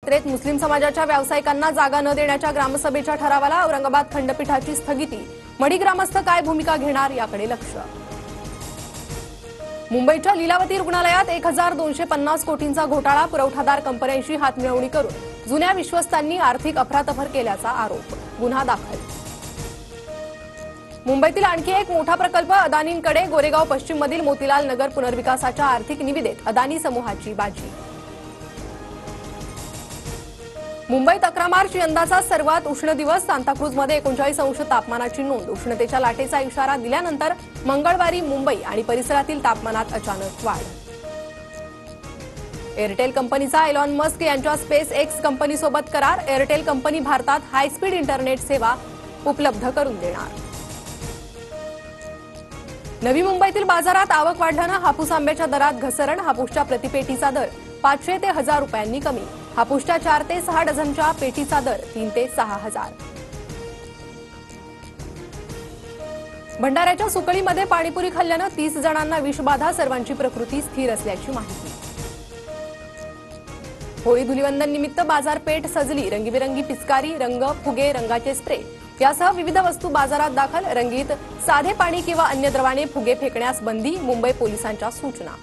यात्रेत मुस्लिम समाजाच्या व्यावसायिकांना जागा न देण्याच्या ग्रामसभेच्या ठरावाला औरंगाबाद खंडपीठाची स्थगिती। मढी ग्रामस्थ काय भूमिका घेणार याकडे लक्ष। मुंबईच्या लीलावती रुग्णालयात 1250 कोटींचा घोटाळा, पुरवठादार कंपन्यांशी हातमिळवणी करून जुन्या विश्वस्तांनी आर्थिक अफरातफर केल्याचा आरोप, गुन्हा दाखल। मुंबईतील आणखी एक मोठा प्रकल्प अदानींकडे, गोरेगाव पश्चिममधील मोतीलाल नगर पुनर्विकासाच्या आर्थिक निविदेत अदानी समूहाची बाजी। मुंबईत 11 मार्च यंदाचा सर्वात उष्ण दिवस, सांताक्रूजमध्ये 39 अंश तापमानाची नोंद। उष्णतेच्या लाटेचा इशारा दिल्यानंतर मंगळवारी मुंबई आणि परिसरातील तापमानात अचानक वाढ। एअरटेल कंपनीचा एलॉन मस्क यांच्या स्पेस एक्स कंपनीसोबत करार, एअरटेल कंपनी भारतात हायस्पीड इंटरनेट सेवा उपलब्ध करून देणार। नवी मुंबईतील बाजारात आवक वाढल्यानं हापूस आंब्याच्या दरात घसरण, हापूसच्या प्रतिपेटीचा दर 500 ते 1000 रुपयांनी कमी, हापूसच्या 4 ते 6 डझनच्या पेटीचा दर 3 ते 6000। भंडाऱ्याच्या सुकळीमध्ये पाणीपुरी खाल्ल्यानं 30 जणांना विषबाधा, सर्वांची प्रकृती स्थिर असल्याची माहिती। होळी धुलिवंदन निमित्त बाजारपेठ सजली, रंगीबेरंगी पिचकारी, रंग, फुगे, रंगाचे स्प्रे यासह विविध वस्तू बाजारात दाखल। रंगीत साधे पाणी किंवा अन्य द्रवाने फुगे फेकण्यास बंदी, मुंबई पोलिसांच्या सूचना।